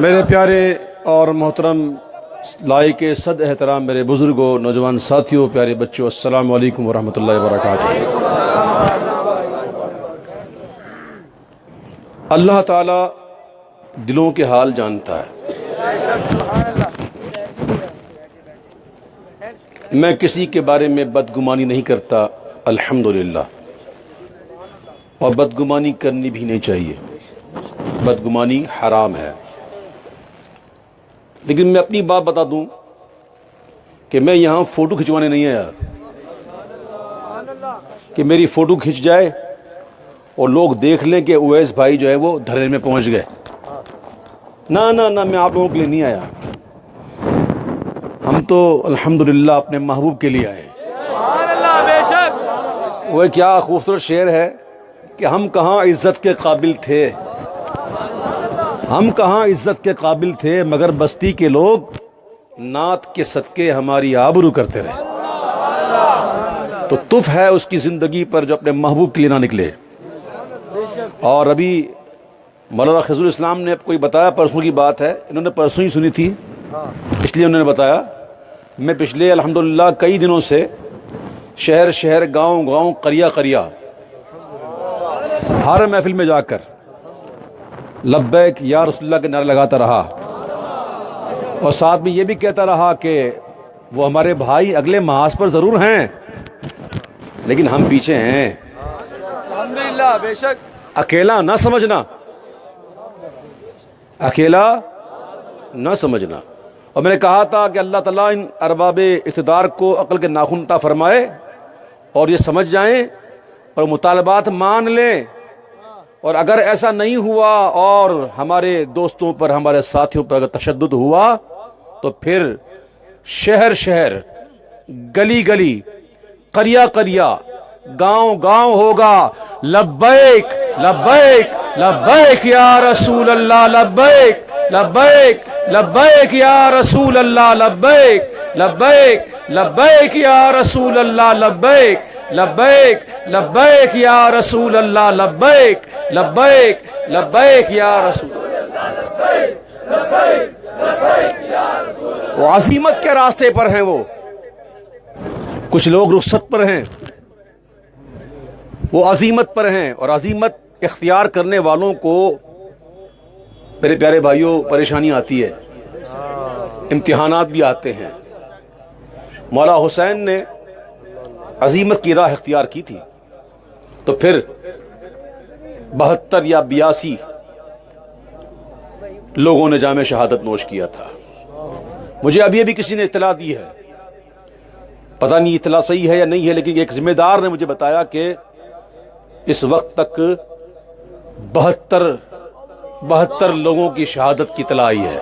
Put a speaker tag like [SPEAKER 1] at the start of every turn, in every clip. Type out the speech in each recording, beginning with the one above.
[SPEAKER 1] میرے پیارے اور محترم لائق صد احترام میرے بزرگوں، نوجوان ساتھیوں، پیارے بچوں، السلام علیکم ورحمۃ اللہ وبرکاتہ۔ اللہ تعالیٰ دلوں کے حال جانتا ہے۔ میں کسی کے بارے میں بدگمانی نہیں کرتا الحمدللہ، اور بدگمانی کرنی بھی نہیں چاہیے، بدگمانی حرام ہے۔ لیکن میں اپنی بات بتا دوں کہ میں یہاں فوٹو کھنچوانے نہیں آیا کہ میری فوٹو کھنچ جائے اور لوگ دیکھ لیں کہ اویس بھائی جو ہے وہ دھرنے میں پہنچ گئے۔ نہ میں آپ لوگوں کے لیے نہیں آیا، ہم تو الحمدللہ اپنے محبوب کے لیے آئے۔ وہ کیا خوبصورت شعر ہے کہ ہم کہاں عزت کے قابل تھے، ہم کہاں عزت کے قابل تھے، مگر بستی کے لوگ نعت کے صدقے ہماری آبرو کرتے رہے۔ تو تف ہے اس کی زندگی پر جو اپنے محبوب کے لیے نہ نکلے۔ اور ابھی مولانا خضر الاسلام نے کوئی بتایا، پرسوں کی بات ہے، انہوں نے پرسوں ہی سنی تھی اس لیے انہوں نے بتایا۔ میں پچھلے الحمدللہ کئی دنوں سے شہر شہر، گاؤں گاؤں، قریہ قریہ، ہر محفل میں جا کر لبیک یا رسول اللہ کے نعرے لگاتا رہا، اور ساتھ میں یہ بھی کہتا رہا کہ وہ ہمارے بھائی اگلے محاذ پر ضرور ہیں لیکن ہم پیچھے ہیں۔
[SPEAKER 2] الحمدللہ، بے شک۔
[SPEAKER 1] اکیلا نہ سمجھنا، اکیلا نہ سمجھنا۔ اور میں نے کہا تھا کہ اللہ تعالیٰ ان ارباب اقتدار کو عقل کے ناخن عطا فرمائے اور یہ سمجھ جائیں اور مطالبات مان لیں، اور اگر ایسا نہیں ہوا اور ہمارے دوستوں پر، ہمارے ساتھیوں پر اگر تشدد ہوا تو پھر شہر شہر، گلی گلی، قریہ قریہ، گاؤں گاؤں ہوگا لبیک لبیک لبیک یا رسول اللہ، لبیک لبیک لبیک یا رسول اللہ، لبیک لبیک لبیک یا رسول اللہ، لبیک لبیک لبیک یا رسول اللہ، لبیک لبیک لبیک یا رسول اللہ۔ وہ عزیمت کے راستے پر ہیں، وہ کچھ لوگ رخصت پر ہیں، وہ عزیمت پر ہیں، اور عزیمت اختیار کرنے والوں کو میرے پیارے بھائیوں پریشانی آتی ہے، امتحانات بھی آتے ہیں۔ مولا حسین نے عزیمت کی راہ اختیار کی تھی تو پھر 72 یا 82 لوگوں نے جام شہادت نوش کیا تھا۔ مجھے ابھی کسی نے اطلاع دی ہے، پتہ نہیں اطلاع صحیح ہے یا نہیں ہے، لیکن ایک ذمہ دار نے مجھے بتایا کہ اس وقت تک 72 لوگوں کی شہادت کی اطلاع آئی ہے۔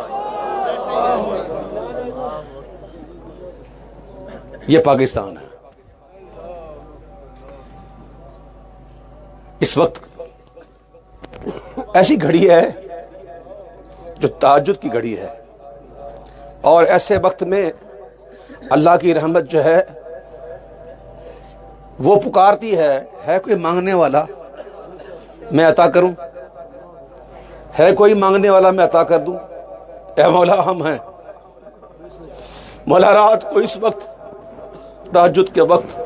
[SPEAKER 1] یہ پاکستان ہے۔ اس وقت ایسی گھڑی ہے جو تہجد کی گھڑی ہے، اور ایسے وقت میں اللہ کی رحمت جو ہے وہ پکارتی ہے کوئی مانگنے والا میں عطا کروں، ہے کوئی مانگنے والا میں عطا کر دوں۔ اے مولا ہم ہیں مولا، رات کو اس وقت تہجد کے وقت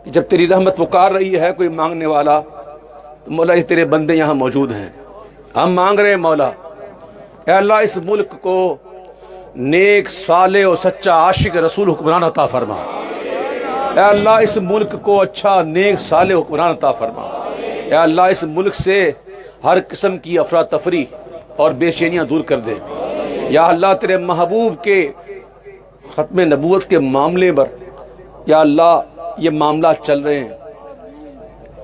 [SPEAKER 1] جب تیری رحمت پکار رہی ہے کوئی مانگنے والا، تو مولا یہ تیرے بندے یہاں موجود ہیں، ہم مانگ رہے ہیں مولا۔ اے اللہ اس ملک کو نیک، صالح اور سچا عاشق رسول حکمران عطا فرما۔ اے اللہ اس ملک کو اچھا، نیک، صالح حکمران عطا فرما۔ اے اللہ اس ملک سے ہر قسم کی افراتفری اور بے چینیاں دور کر دے۔ یا اللہ تیرے محبوب کے ختم نبوت کے معاملے پر یا اللہ یہ معاملات چل رہے ہیں،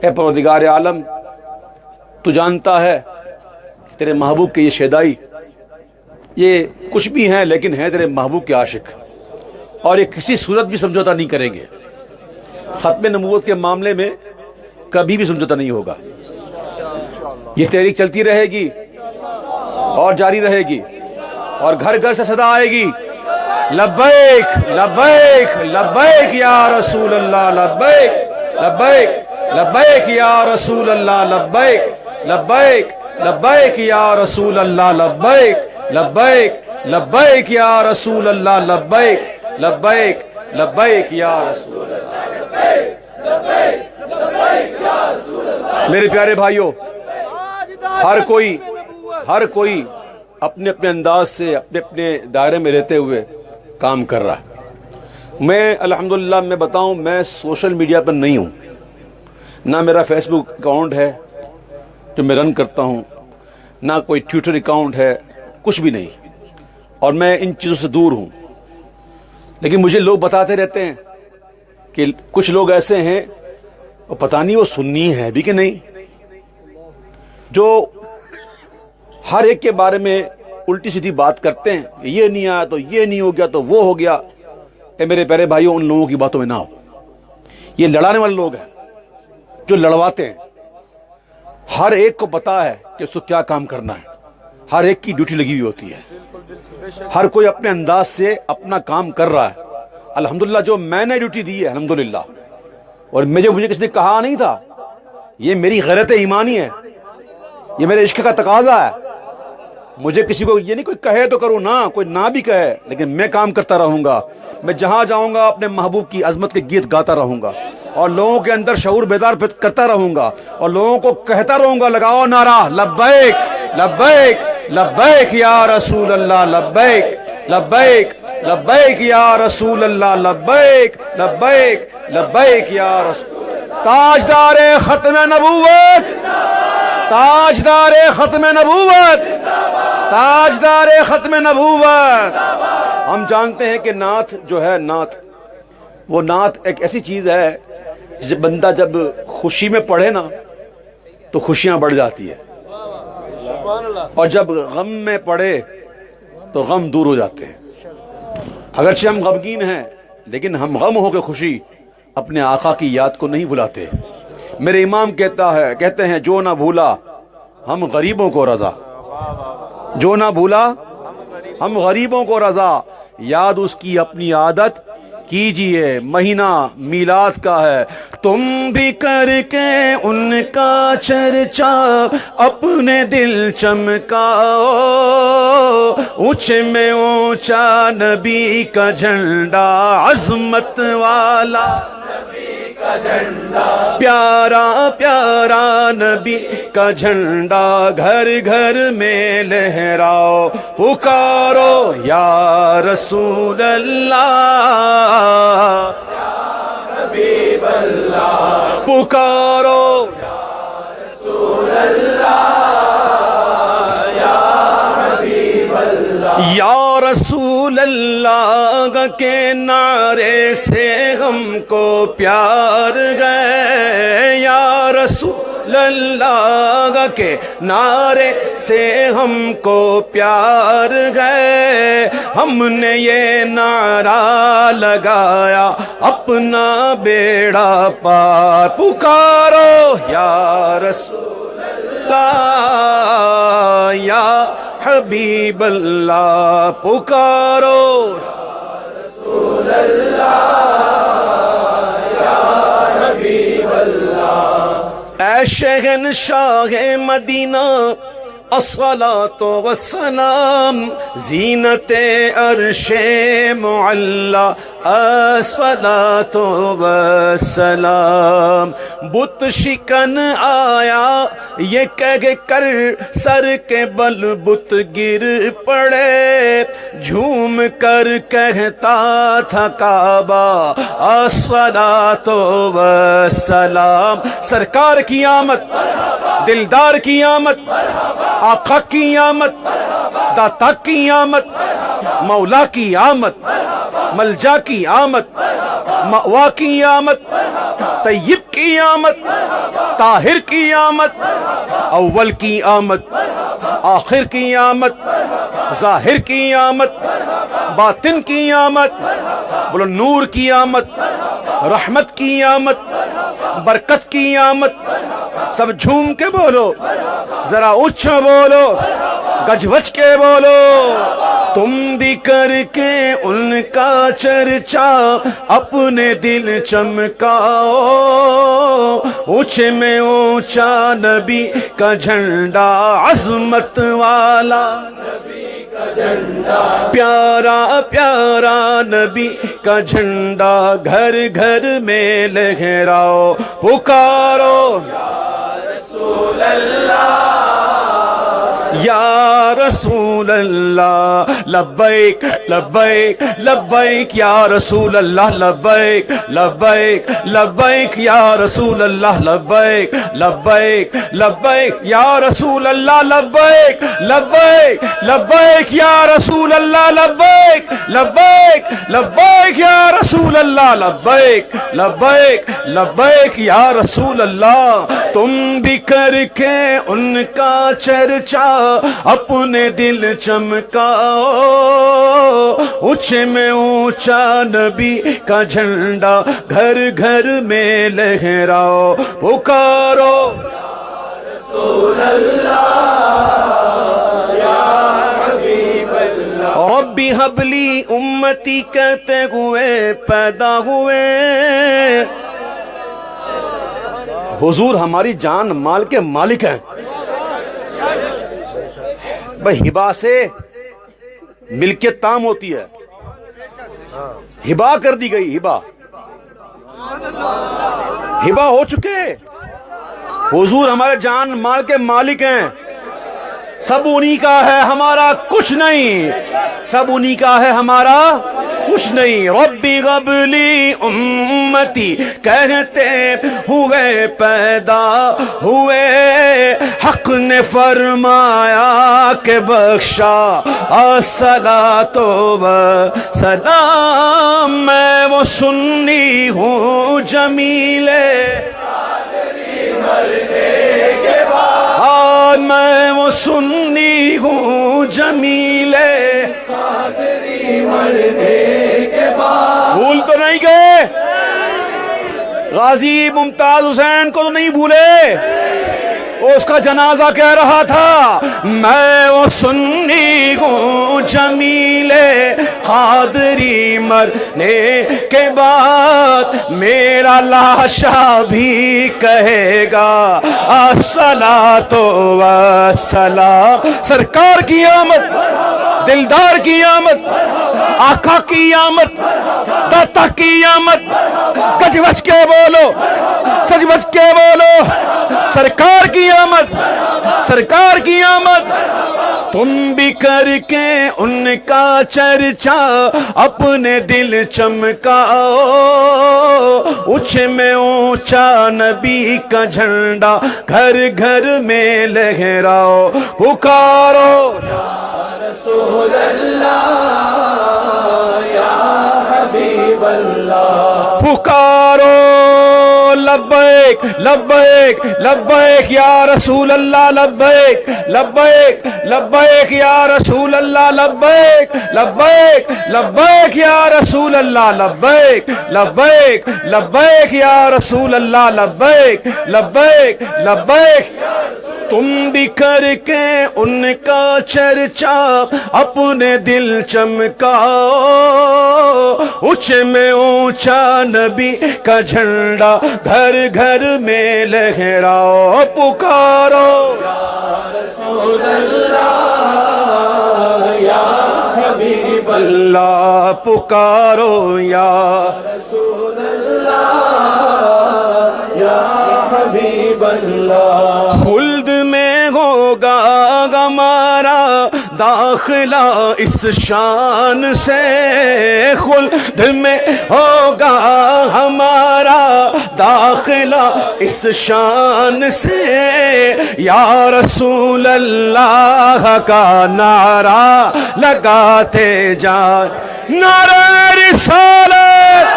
[SPEAKER 1] اے پروردگار عالم تو جانتا ہے کہ تیرے محبوب کے یہ شیدائی یہ کچھ بھی ہیں لیکن ہیں تیرے محبوب کے عاشق، اور یہ کسی صورت بھی سمجھوتا نہیں کریں گے، ختم نبوت کے معاملے میں کبھی بھی سمجھوتا نہیں ہوگا۔ یہ تحریک چلتی رہے گی اور جاری رہے گی، اور گھر گھر سے صدا آئے گی لبیک لبیک لبیک یا رسول اللہ لبیک لبیک لبیک یا رسول اللہ لبیک لبیک لبیک یا رسول اللہ لبیک لبیک لبیک یا رسول اللہ لبیک لبیک لبیک یا رسول اللہ۔ میرے پیارے بھائیوں، ہر کوئی اپنے اپنے انداز سے اپنے اپنے دائرے میں رہتے ہوئے کام کر رہا ہے۔ میں الحمدللہ میں بتاؤں، میں سوشل میڈیا پر نہیں ہوں، نہ میرا فیس بک اکاؤنٹ ہے جو میں رن کرتا ہوں، نہ کوئی ٹویٹر اکاؤنٹ ہے، کچھ بھی نہیں، اور میں ان چیزوں سے دور ہوں۔ لیکن مجھے لوگ بتاتے رہتے ہیں کہ کچھ لوگ ایسے ہیں، اور پتہ نہیں وہ سنی ہے بھی کہ نہیں، جو ہر ایک کے بارے میں الٹی سیدھی بات کرتے ہیں، یہ نہیں آیا تو یہ نہیں ہو گیا تو وہ ہو گیا۔ اے میرے پیارے بھائیوں، ان لوگوں کی باتوں میں نہ ہو۔ یہ لڑانے والے لوگ ہیں جو لڑواتے ہیں۔ ہر ایک کو پتا ہے کہ اس کو کیا کام کرنا ہے، ہر ایک کی ڈیوٹی لگی ہوئی ہوتی ہے، ہر کوئی اپنے انداز سے اپنا کام کر رہا ہے۔ الحمدللہ جو میں نے ڈیوٹی دی ہے الحمدللہ، اور مجھے کسی نے کہا نہیں تھا، یہ میری غیرت ایمانی ہے، یہ میرے عشق کا تقاضا ہے۔ مجھے کسی کو یہ نہیں کوئی کہے تو کروں، نہ کوئی نہ بھی کہے، لیکن میں کام کرتا رہوں گا۔ میں جہاں جاؤں گا اپنے محبوب کی عظمت کے گیت گاتا رہوں گا، اور لوگوں کے اندر شعور بیدار کرتا رہوں گا، اور لوگوں کو کہتا رہوں گا، لگاؤ نعرہ لبیک لبیک لبیک یا رسول اللہ لبیک لبیک لبیک یا رسول اللہ لبیک لبیک لبیک یا رسول۔ تاجدار ختم نبوت، تاجدار ختم نبوت، تاجدار ختم نبوت۔ ہم جانتے ہیں کہ نعت جو ہے، وہ نعت ایک ایسی چیز ہے جسے بندہ جب خوشی میں پڑھے نا تو خوشیاں بڑھ جاتی ہے، اور جب غم میں پڑھے تو غم دور ہو جاتے ہیں۔ اگرچہ ہم غمگین ہیں، لیکن ہم غم ہو کے خوشی اپنے آقا کی یاد کو نہیں بھلاتے۔ میرے امام کہتے ہیں، جو نہ بھولا ہم غریبوں کو رضا، جو نہ بھولا ہم غریبوں کو رضا، یاد اس کی اپنی عادت کیجئے، مہینہ میلاد کا ہے، تم بھی کر کے ان کا چرچا اپنے دل چمکاؤ، اونچے میں اونچا نبی کا جھنڈا، عظمت والا کا جھنڈا، پیارا پیارا نبی کا جھنڈا، گھر گھر میں لہراؤ، پکارو یا رسول اللہ، یا حبیب اللہ، پکارو یا رسول اللہ، یا حبیب اللہ۔ یا رسول اللہ کے نعرے سے ہم کو پیار گئے، یا رسول اللہ کے نعرے سے ہم کو پیار گئے، ہم نے یہ نعرہ لگایا اپنا بیڑا پار، پکارو یا رسول اللہ، یا حبیب اللہ، پکارو یا رسول اللہ، یا حبیب اللہ۔ اے شہنشاہ مدینہ الصلاۃ والسلام، زینت عرش معلا الصلاۃ والسلام، بت شکن آیا یہ کہہ کر سر کے بل بت گر پڑے، جھوم کر کہتا تھا کعبہ الصلاۃ والسلام، سرکار کی آمد، دلدار کی آمد، آقا کی آمد، داتا کی آمد، مولا کی آمد، ملجا کی آمد، مأوا کی آمد، طیب کی آمد، طاہر کی آمد، اول کی آمد، آخر کی آمد، ظاہر کی آمد، باطن کی آمد، بولو نور کی آمد، رحمت کی آمد، برکت کی آمد، سب جھوم کے بولو، ذرا اونچا بولو، گج وج کے بولو، تم بھی کر کے ان کا چرچا اپنے دل چمکاؤ، اونچے میں اونچا نبی کا جھنڈا عظمت والا، پیارا پیارا نبی کا جھنڈا گھر گھر میں لہراؤ، پکارو یا رسول اللہ لبیک لبیک لبیک یا رسول اللہ لبیک لبیک لبیک یا رسول اللہ لبیک لبیک لبیک یا رسول اللہ لبیک لبیک لبیک یا رسول اللہ لبیک لبیک لبیک یا رسول اللہ لبیک لبیک لبیک یا رسول اللہ۔ تم بھی کر کے ان کا چرچا اپنے دل چمکاؤ، اونچے میں اونچا نبی کا جھنڈا گھر گھر میں لہراؤ، پکارو رسول اللہ یا حبیب اللہ۔ ربی حب لی امتی کہتے ہوئے پیدا ہوئے، حضور ہماری جان مال کے مالک ہیں۔ بھائی ہبا سے ملکیت تام ہوتی ہے، ہبا کر دی گئی، ہبا ہو چکے، حضور ہمارے جان مال کے مالک ہیں، سب انہی کا ہے ہمارا کچھ نہیں، سب انہی کا ہے ہمارا کچھ نہیں۔ ربی قبلی امتی کہتے ہوئے پیدا ہوئے، حق نے فرمایا کہ بخشا الصلاۃ والسلام، میں وہ سنی ہوں جمیلے، میں وہ سنی ہوں جمیلے، بھول تو نہیں گئے؟ غازی ممتاز حسین کو تو نہیں بھولے؟ اس کا جنازہ کہہ رہا تھا میں وہ سنی ہوں جمیلے، قادری مرنے کے بعد میرا لاشا بھی کہے گا الصلاۃ والسلام۔ سرکار کی آمد، دلدار کی آمد، آقا کی آمد، داتا کی آمد، گج بج کے بولو، سج بج کے بولو، سرکار کی آمد، سرکار کی آمد۔ تم بھی کر کے ان کا چرچا اپنے دل چمکاؤ، اونچے میں اونچا نبی کا جھنڈا گھر گھر میں لہراؤ، پکارو یا رسول اللہ یا حبیب اللہ، پکارو لبیک لبیک لبیک یا رسول اللہ لبیک لبیک لبیک یا رسول اللہ لبیک لبیک لبیک یا رسول اللہ لبیک لبیک لبیک یا رسول اللہ لبیک لبیک لبیک۔ تم بھی کر کے ان کا چرچا اپنے دل چمکاؤ، اونچے میں اونچا نبی کا جھنڈا گھر گھر میں لہراؤ، پکارو یا رسول اللہ یا حبیب اللہ، پکارو یا رسول اللہ یا حبیب اللہ۔ خلد میں ہوگا ہمارا داخلہ اس شان سے، خلد میں ہوگا ہمارا داخلہ اس شان سے، یا رسول اللہ کا نعرہ لگاتے جائیں، نعرہ رسالت،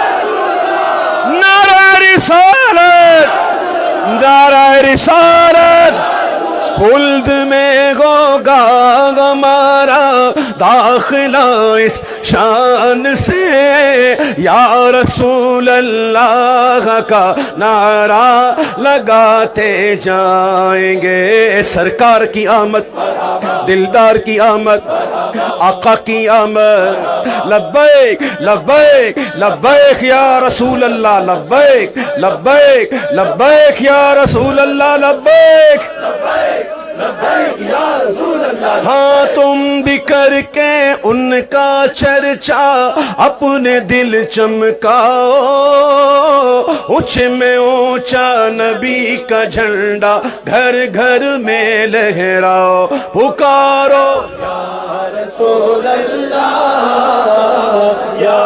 [SPEAKER 1] نعرہ رسالت، نعرہ رسالت، خلد میں ہوگا ہمارا داخلہ اس شان سے، یا رسول اللہ کا نعرہ لگاتے جائیں گے۔ سرکار کی آمد، دلدار کی آمد، آقا کی آمد، لبیک لبیک لبیک یا رسول اللہ، لبیک لبیک لبیک یا رسول اللہ، لبیک لبیک یا رسول اللہ۔ ہاں تم بھی کر کے ان کا چرچا اپنے دل چمکاؤ، اونچے میں اونچا نبی کا جھنڈا گھر گھر میں لہراؤ، پکارو یا رسول اللہ یا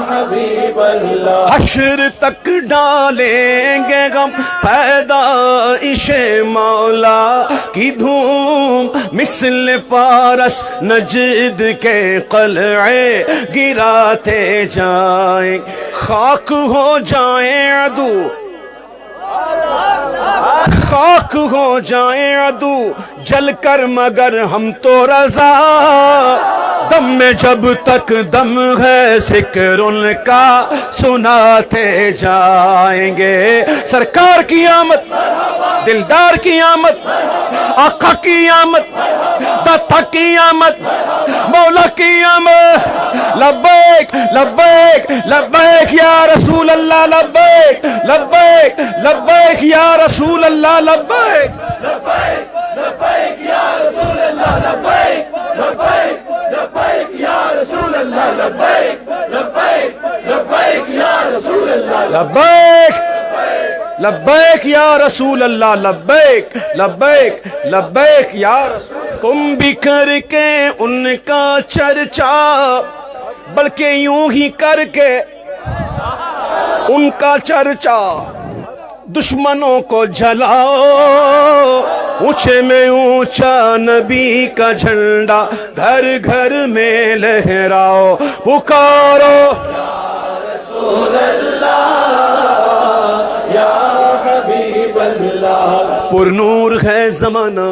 [SPEAKER 1] حبیب اللہ۔ حشر تک ڈالیں گے غم پیدائش مولا کی دھوم، مثل فارس نجد کے قلعے گراتے جائیں، خاک ہو جائیں عدو، خاک ہو جائیں عدو جل کر، مگر ہم تو رضا، دم میں جب تک دم ہے ذکر ان کا سناتے جائیں گے۔ سرکار کی آمد، دلدار کی آمد، آقا کی آمد، داتا کی آمد، مولا کی آمد، لبیک لبیک لبیک یا رسول اللہ، لبیک لبیک لبیک یا رسول اللہ، لبیک لبیک لبیک یا رسول اللہ، لبیک لبیک لبیک یا رسول اللہ، لبیک لبیک لبیک یا رسول اللہ، لبیک لبیک یا رسول اللہ، لبیک لبیک لبیک یا رسول۔ تم بھی کر کے ان کا چرچا، بلکہ یوں ہی کر کے ان کا چرچا دشمنوں کو جلاؤ، اونچے میں اونچا نبی کا جھنڈا گھر گھر میں لہراؤ، پکارو یا رسول اللہ یا حبیب اللہ۔ پر نور ہے زمانہ،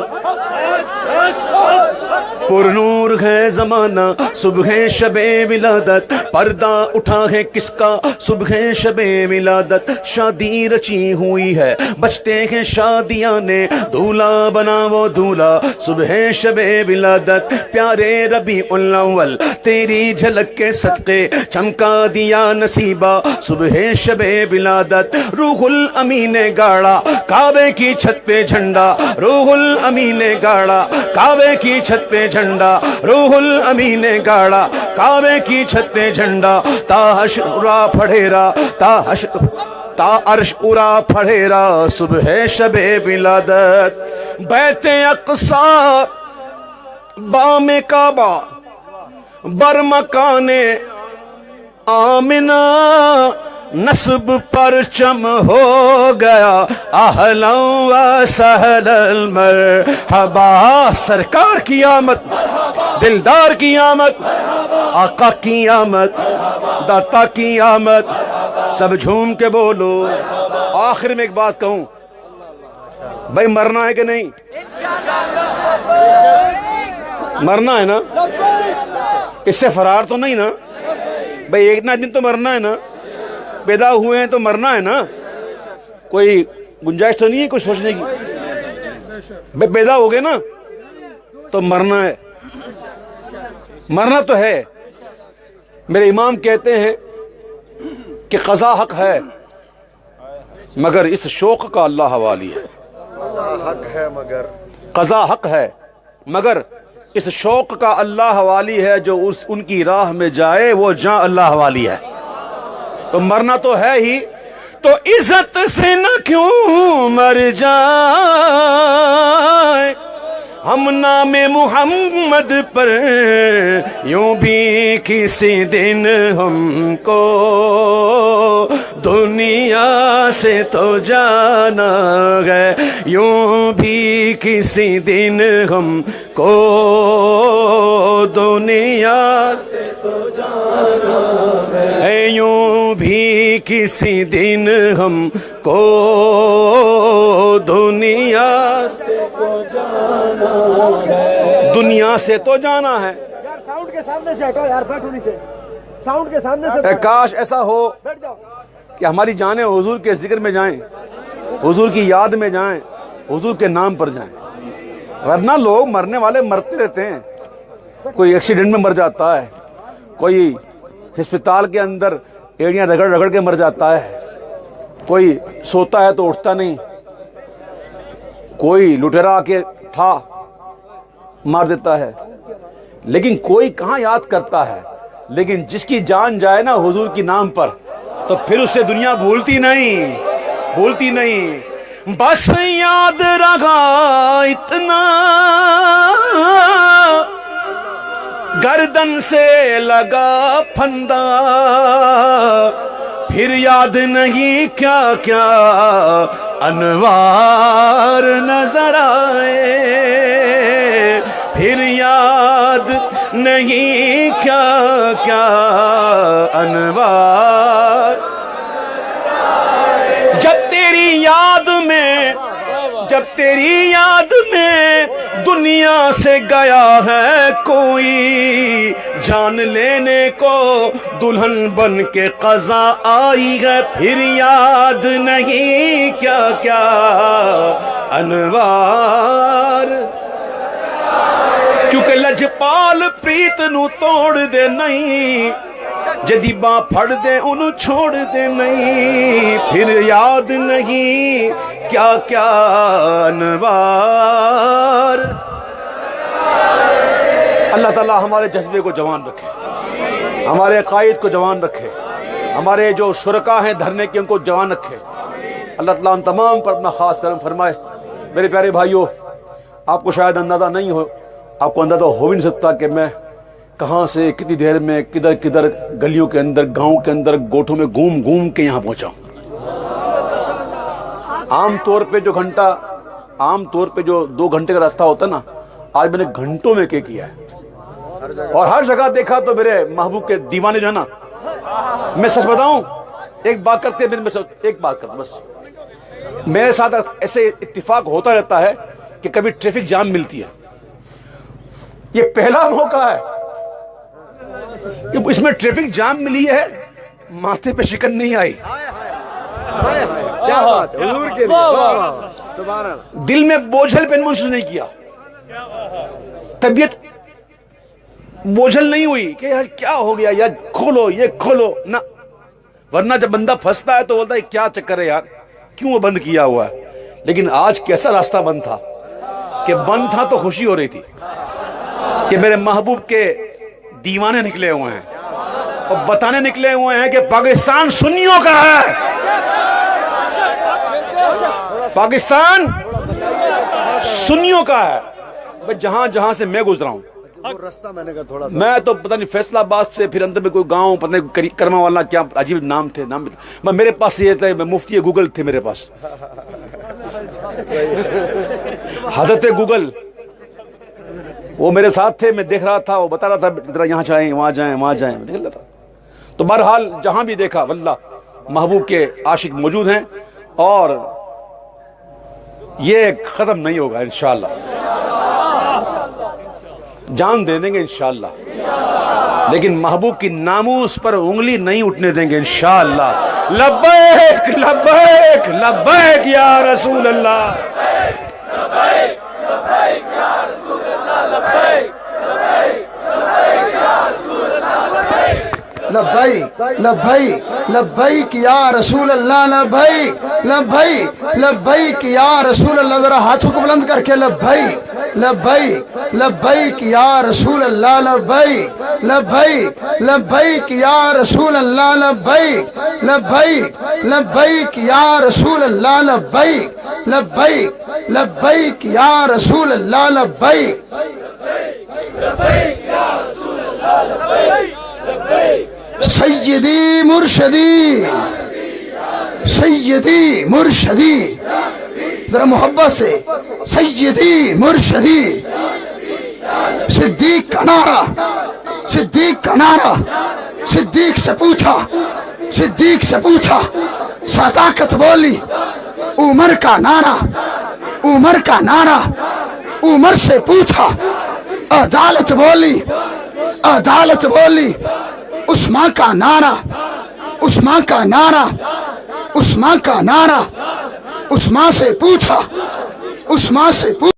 [SPEAKER 1] پر نور ہے زمانہ، صبح شب ولادت، پردہ اٹھا ہے کس کا صبح شب ولادت، شادی رچی ہوئی ہے بچتے ہیں شادیاں نے، دولہا بنا وہ دولہا صبح شب ولادت، پیارے ربیع الاول تیری جھلک کے صدقے چمکا دیا نصیبہ صبح شب ولادت، روح الامین نے گاڑا کعبے کی چھت پہ جھنڈا، روح الامین نے گاڑا کعبے کی چھت پہ جھنڈا، روح الامین نے گاڑا کعبے کی چھت پہ جھنڈا، تا حشر اڑا پھڑیرا، تا عرش اڑا پھڑیرا صبح شب ولادت، بیت اقصی بام کعبہ برمکان آمنہ، نصب پرچم ہو گیا اہلا و سہلا المرحبا۔ سرکار کی آمد، دلدار کی آمد، آقا کی آمد، داتا کی آمد، سب جھوم کے بولو۔ آخر میں ایک بات کہوں، بھائی مرنا ہے کہ نہیں؟ مرنا ہے نا؟ اس سے فرار تو نہیں نا؟ بھائی ایک نہ دن تو مرنا ہے نا؟ پیدا ہوئے ہیں تو مرنا ہے نا؟ کوئی گنجائش تو نہیں ہے کچھ سوچنے کی؟ بھائی پیدا ہو گئے نا تو مرنا ہے، مرنا تو ہے۔ میرے امام کہتے ہیں کہ قضا حق ہے مگر اس شوق کا اللہ حوالی ہے، قضا حق ہے مگر اس شوق کا اللہ حوالی ہے، جو ان کی راہ میں جائے وہ جاں اللہ حوالی ہے۔ تو مرنا تو ہے ہی، تو عزت سے نہ کیوں مر جائے ہم نام محمد پر، یوں بھی کسی دن ہم کو دنیا سے تو جانا ہے، یوں بھی کسی دن ہم کو دنیا سے تو جانا ہے، یوں بھی کسی دن ہم کو دنیا سے تو جانا ہے، دنیا سے تو جانا ہے۔
[SPEAKER 3] یار ساؤنڈ کے سامنے سے ہٹو یار، بیٹھو نیچے، ساؤنڈ کے سامنے سے
[SPEAKER 1] اے کاش ایسا ہو
[SPEAKER 3] بیٹھ جاؤ۔
[SPEAKER 1] کہ ہماری جانیں حضور کے ذکر میں جائیں، حضور کی یاد میں جائیں، حضور کے نام پر جائیں، ورنہ لوگ مرنے والے مرتے رہتے ہیں، کوئی ایکسیڈنٹ میں مر جاتا ہے، کوئی ہسپتال کے اندر ایڑیاں رگڑ رگڑ کے مر جاتا ہے، کوئی سوتا ہے تو اٹھتا نہیں، کوئی لٹیرا کے ٹھا مار دیتا ہے، لیکن کوئی کہاں یاد کرتا ہے۔ لیکن جس کی جان جائے نا حضور کی نام پر تو پھر اسے دنیا بھولتی نہیں، بھولتی نہیں۔ بس یاد رہا اتنا گردن سے لگا پھندا، پھر یاد نہیں کیا کیا انوار نظر آئے، پھر یاد نہیں کیا کیا انوار، جب تیری یاد میں دنیا سے گیا ہے کوئی، جان لینے کو دلہن بن کے قضا آئی ہے، پھر یاد نہیں کیا کیا انوار، کیونکہ لجپال پریت نو توڑ دے نہیں، جدی باں پھڑ دے انہوں چھوڑ دے نہیں، پھر یاد نہیں کیا کیا انوار۔ اللہ تعالیٰ ہمارے جذبے کو جوان رکھے، ہمارے عقائد کو جوان رکھے، ہمارے جو شرکاء ہیں دھرنے کے ان کو جوان رکھے۔ اللہ تعالیٰ ان تمام پر اپنا خاص کرم فرمائے۔ میرے پیارے بھائیوں، آپ کو شاید اندازہ نہیں ہو، آپ کو اندازہ ہو بھی نہیں سکتا کہ میں کہاں سے کتنی دیر میں کدھر کدھر گلیوں کے اندر، گاؤں کے اندر، گوٹھوں میں گھوم گھوم کے یہاں پہنچا ہوں۔ عام طور پہ جو 2 گھنٹے کا راستہ ہوتا نا، آج میں نے گھنٹوں میں کیا ہے، اور ہر جگہ دیکھا تو میرے محبوب کے دیوانے جو ہے نا، میں سچ بتاؤں ایک بات کرتے بس، میرے ساتھ ایسے اتفاق ہوتا رہتا ہے کہ کبھی ٹریفک جام ملتی ہے، یہ پہلا موقع ہے کہ اس میں ٹریفک جام ملی ہے، ماتھے پہ شکن نہیں آئی،
[SPEAKER 3] کیا بات ہے حضور کے لیے، سبحان اللہ۔
[SPEAKER 1] دل میں بوجھل پن محسوس نہیں کیا، طبیعت بوجھل نہیں ہوئی کہ یار کیا ہو گیا، یار کھولو یہ کھولو نہ، ورنہ جب بندہ پھنستا ہے تو بولتا ہے کیا چکر ہے یار، کیوں وہ بند کیا ہوا ہے۔ لیکن آج کیسا راستہ بند تھا کہ بند تھا تو خوشی ہو رہی تھی کہ میرے محبوب کے دیوانے نکلے ہوئے ہیں اور بتانے نکلے ہوئے ہیں کہ پاکستان سنیوں کا ہے، پاکستان سنیوں کا ہے۔ جہاں جہاں سے میں گزرا ہوں،
[SPEAKER 3] رستہ میں نے کہا تھوڑا سا،
[SPEAKER 1] میں تو پتہ نہیں فیصلہ آباد سے پھر اندر میں کوئی گاؤں، پتہ نہیں کرما والا کیا عجیب نام تھے، میرے پاس یہ تھے، مفتی گوگل تھے میرے پاس، حضرت گوگل وہ میرے ساتھ تھے، میں دیکھ رہا تھا، وہ بتا رہا تھا ذرا یہاں جائیں وہاں جائیں وہاں جائیں، میں نکل رہا تھا۔ تو بہرحال جہاں بھی دیکھا واللہ محبوب کے عاشق موجود ہیں، اور یہ ختم نہیں ہوگا انشاءاللہ، جان دے دیں گے انشاءاللہ، لیکن محبوب کی ناموس پر انگلی نہیں اٹھنے دیں گے انشاءاللہ۔ لبیک لبیک لبیک یا رسول اللہ،
[SPEAKER 4] لبیک لبیک لبیک یا رسول اللہ، لبیک لبیک لبیک یا رسول اللہ، ذرا ہاتھوں کو بلند کر کے لبیک لبیک لبیک یا رسول اللہ، لبیک لبیک لبیک یا رسول اللہ، لبیک لبیک لبیک یا رسول اللہ، لبیک لبیک لبیک یا رسول اللہ، لبیک سیدی مرشدی سیدی مرشدی، ذرا محبت سے، سیدی مرشدی، صدیق کا نعرہ، صدیق کا نعرہ، صدیق سے پوچھا، صدیق سے پوچھا، صداقت بولی، عمر کا نعرہ، عمر کا نعرہ، عمر سے پوچھا، عدالت بولی، عدالت بولی، عثمان کا نعرہ، عثمان کا نعرہ، عثمان کا نعرہ، عثمان سے پوچھا، عثمان سے پوچھا۔